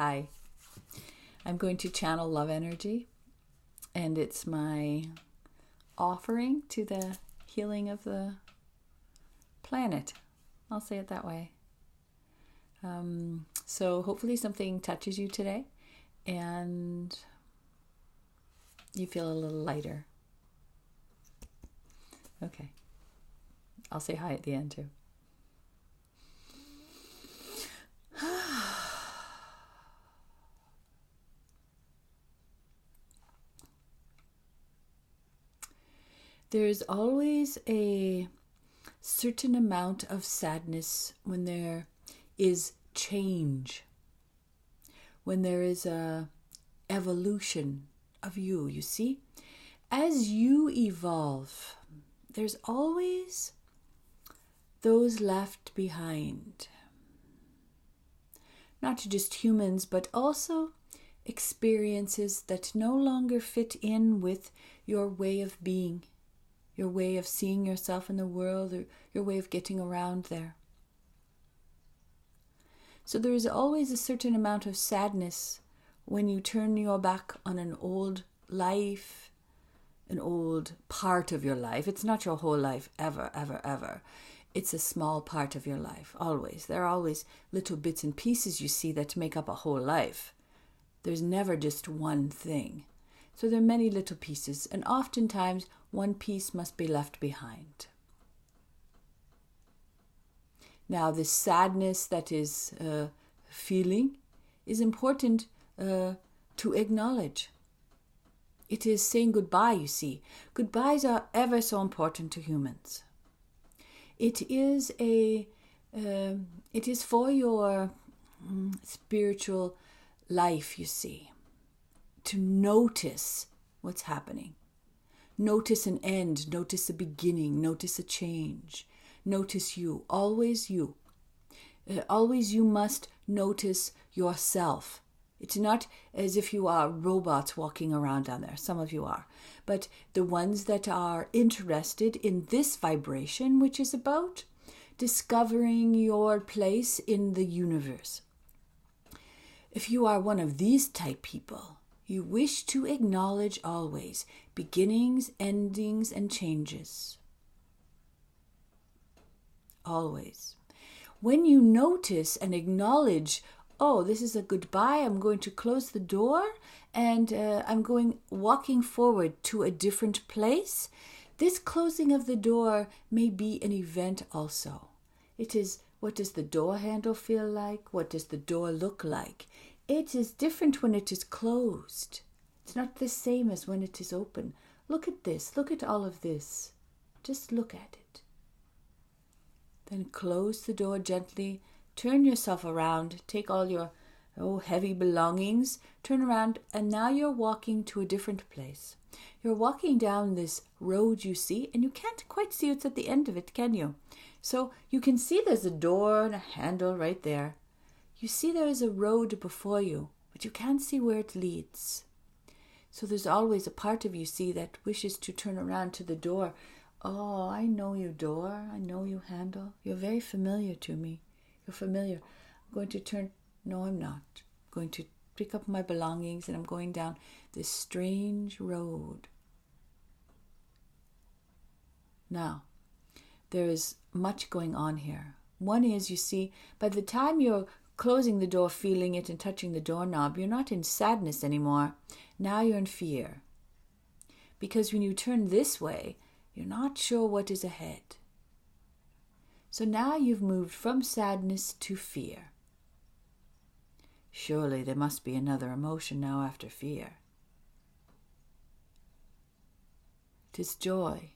Hi. I'm going to channel love energy, and it's my offering to the healing of the planet. I'll say it that way. So hopefully something touches you today and you feel a little lighter. Okay. I'll say hi at the end too. There's always a certain amount of sadness when there is change, when there is a evolution of you, you see? As you evolve, there's always those left behind. Not just humans, but also experiences that no longer fit in with your way of being, your way of seeing yourself in the world, or your way of getting around there. So there is always a certain amount of sadness when you turn your back on an old life, an old part of your life. It's not your whole life, ever, ever, ever. It's a small part of your life, always. There are always little bits and pieces you see that make up a whole life. There's never just one thing. So there are many little pieces, and oftentimes one piece must be left behind. Now, this sadness that is feeling is important to acknowledge. It is saying goodbye, you see. Goodbyes are ever so important to humans. It is for your spiritual life, you see, to notice what's happening. Notice an end, notice a beginning, notice a change. Notice you, always you. Always you must notice yourself. It's not as if you are robots walking around down there. Some of you are. But the ones that are interested in this vibration, which is about discovering your place in the universe. If you are one of these type people, you wish to acknowledge always beginnings, endings, and changes. Always. When you notice and acknowledge, oh, this is a goodbye, I'm going to close the door and I'm walking forward to a different place. This closing of the door may be an event also. It is, what does the door handle feel like? What does the door look like? It is different when it is closed. It's not the same as when it is open. Look at this. Look at all of this. Just look at it. Then close the door gently. Turn yourself around. Take all your heavy belongings. Turn around, and now you're walking to a different place. You're walking down this road you see, and you can't quite see what's at the end of it, can you? So you can see there's a door and a handle right there. You see there is a road before you, but you can't see where it leads. So there's always a part of you, see, that wishes to turn around to the door. Oh, I know you, door. I know you, handle. You're very familiar to me. You're familiar. I'm going to turn. No, I'm not. I'm going to pick up my belongings and I'm going down this strange road. Now, there is much going on here. One is, you see, by the time you're closing the door, feeling it and touching the doorknob, you're not in sadness anymore. Now you're in fear. Because when you turn this way, you're not sure what is ahead. So now you've moved from sadness to fear. Surely there must be another emotion now after fear. It is joy.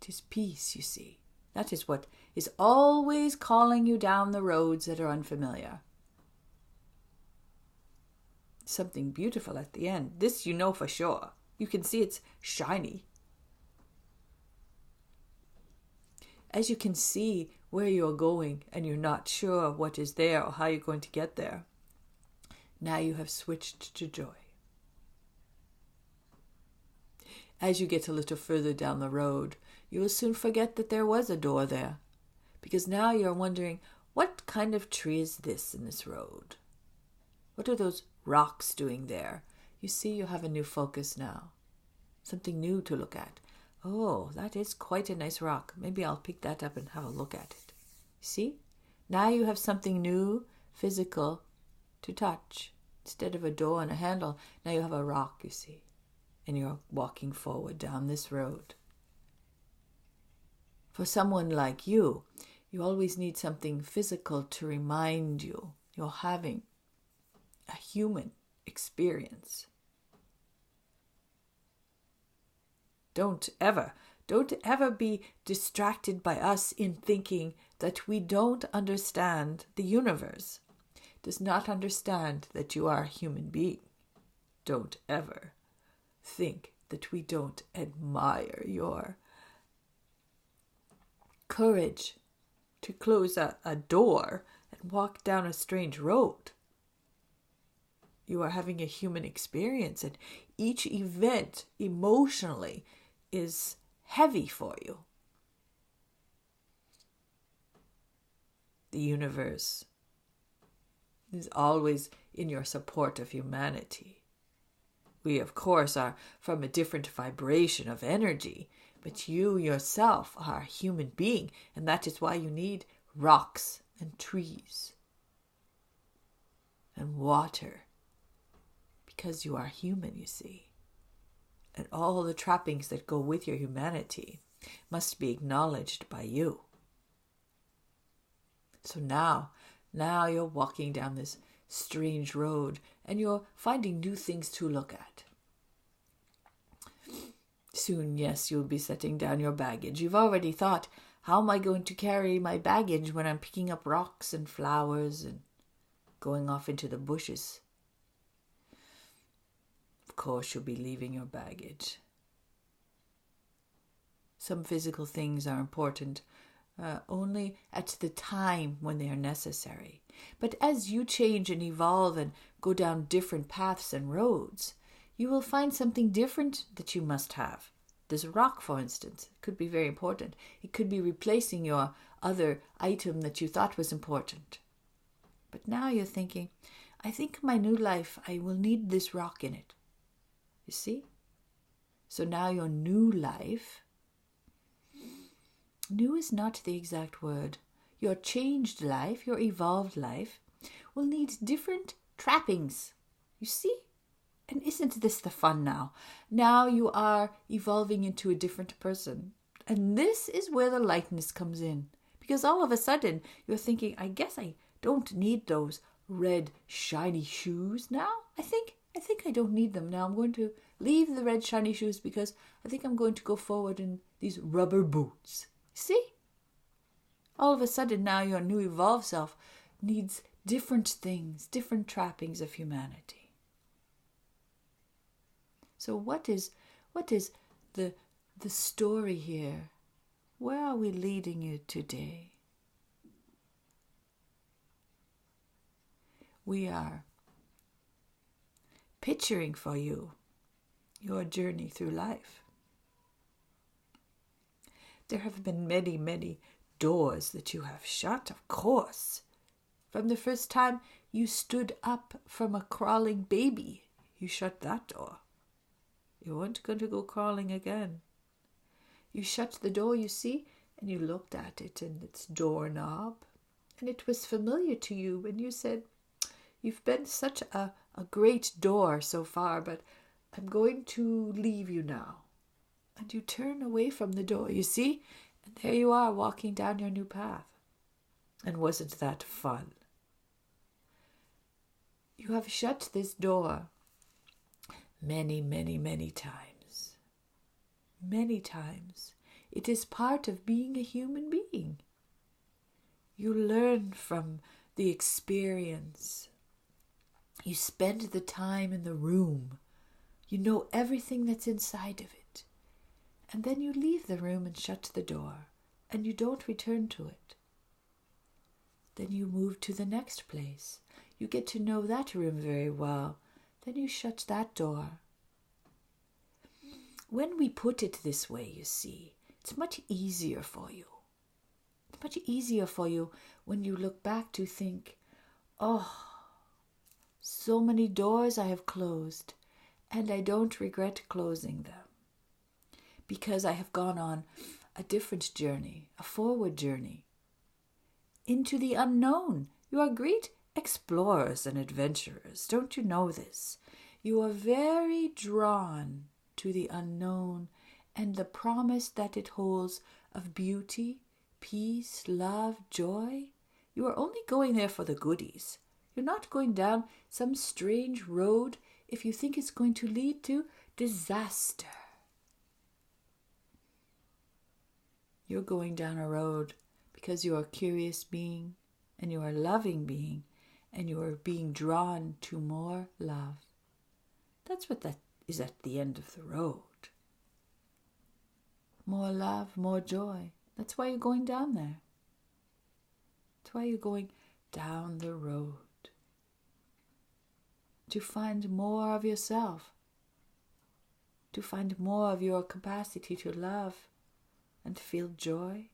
It is peace, you see. That is what is always calling you down the roads that are unfamiliar. Something beautiful at the end. This you know for sure. You can see it's shiny. As you can see where you're going and you're not sure what is there or how you're going to get there, now you have switched to joy. As you get a little further down the road, you will soon forget that there was a door there, because now you're wondering, what kind of tree is this in this road? What are those rocks doing there? You see, you have a new focus now. Something new to look at. Oh, that is quite a nice rock. Maybe I'll pick that up and have a look at it. See? Now you have something new, physical, to touch. Instead of a door and a handle, now you have a rock, you see. And you're walking forward down this road. For someone like you always need something physical to remind you you're having a human experience. Don't ever be distracted by us in thinking that we don't understand the universe. Does not understand that you are a human being. Don't ever think that we don't admire your courage to close a door and walk down a strange road. You are having a human experience, and each event emotionally is heavy for you. The universe is always in your support of humanity. We, of course, are from a different vibration of energy, but you yourself are a human being, and that is why you need rocks and trees and water, because you are human, you see. And all the trappings that go with your humanity must be acknowledged by you. So now you're walking down this strange road and you're finding new things to look at. Soon, yes, you'll be setting down your baggage. You've already thought, how am I going to carry my baggage when I'm picking up rocks and flowers and going off into the bushes? Of course, you'll be leaving your baggage. Some physical things are important only at the time when they are necessary. But as you change and evolve and go down different paths and roads, you will find something different that you must have. This rock, for instance, could be very important. It could be replacing your other item that you thought was important. But now you're thinking, I think my new life, I will need this rock in it. You see? So now your new life, new is not the exact word. Your changed life, your evolved life, will need different trappings. You see? And isn't this the fun now? Now you are evolving into a different person. And this is where the lightness comes in. Because all of a sudden, you're thinking, I guess I don't need those red shiny shoes now. I think I don't need them now. I'm going to leave the red shiny shoes because I think I'm going to go forward in these rubber boots. See? All of a sudden now your new evolved self needs different things, different trappings of humanity. So what is the story here? Where are we leading you today? We are picturing for you your journey through life. There have been many, many doors that you have shut, of course. From the first time you stood up from a crawling baby, you shut that door. You weren't going to go crawling again. You shut the door, you see, and you looked at it and its doorknob, and it was familiar to you, and you said, you've been such a great door so far, but I'm going to leave you now. And you turn away from the door, you see, and there you are walking down your new path. And wasn't that fun? You have shut this door many, many, many times. Many times. It is part of being a human being. You learn from the experience. You spend the time in the room. You know everything that's inside of it. And then you leave the room and shut the door, and you don't return to it. Then you move to the next place. You get to know that room very well. Then you shut that door. When we put it this way, you see, it's much easier for you. It's much easier for you when you look back to think, oh, So many doors I have closed, and I don't regret closing them, because I have gone on a different journey, a forward journey, into the unknown. You are great explorers and adventurers. Don't you know this? You are very drawn to the unknown and the promise that it holds of beauty, peace, love, joy. You are only going there for the goodies. You're not going down some strange road if you think it's going to lead to disaster. You're going down a road because you are a curious being and you are a loving being and you are being drawn to more love. That's what that is at the end of the road. More love, more joy. That's why you're going down there. That's why you're going down the road. To find more of yourself. To find more of your capacity to love and feel joy.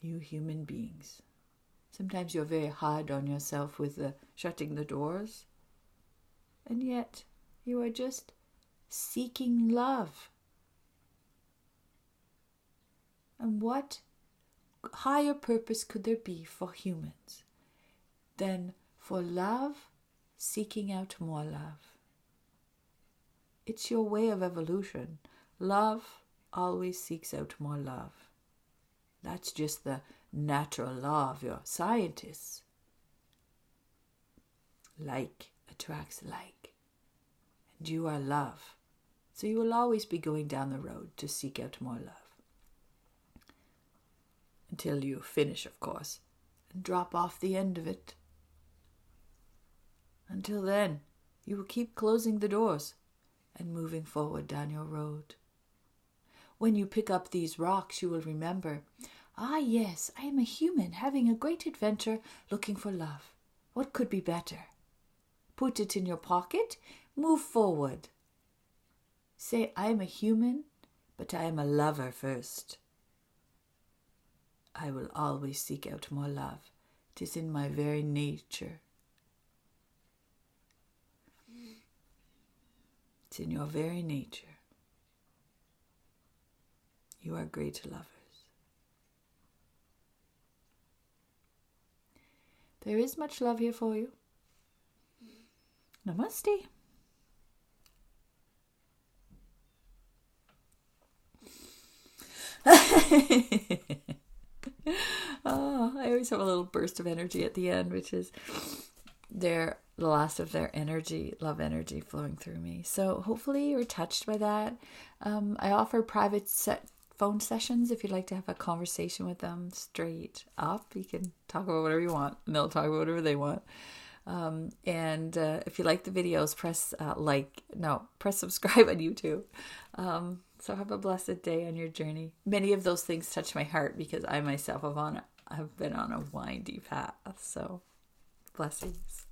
You human beings. Sometimes you're very hard on yourself with shutting the doors. And yet you are just seeking love. And what higher purpose could there be for humans than for love, seeking out more love? It's your way of evolution. Love always seeks out more love. That's just the natural law of your scientists. Like attracts like. And you are love. So you will always be going down the road to seek out more love. Until you finish, of course, and drop off the end of it. Until then, you will keep closing the doors and moving forward down your road. When you pick up these rocks, you will remember, yes, I am a human having a great adventure looking for love. What could be better? Put it in your pocket, move forward. Say, I am a human, but I am a lover first. I will always seek out more love. It is in my very nature. It's in your very nature. You are great lovers. There is much love here for you. Namaste. I always have a little burst of energy at the end, which is the last of their energy, love energy flowing through me. So hopefully you're touched by that. I offer private phone sessions if you'd like to have a conversation with them straight up. You can talk about whatever you want, and they'll talk about whatever they want. And if you like the videos, press subscribe on YouTube. So have a blessed day on your journey. Many of those things touch my heart because I myself have been on a windy path. So blessings.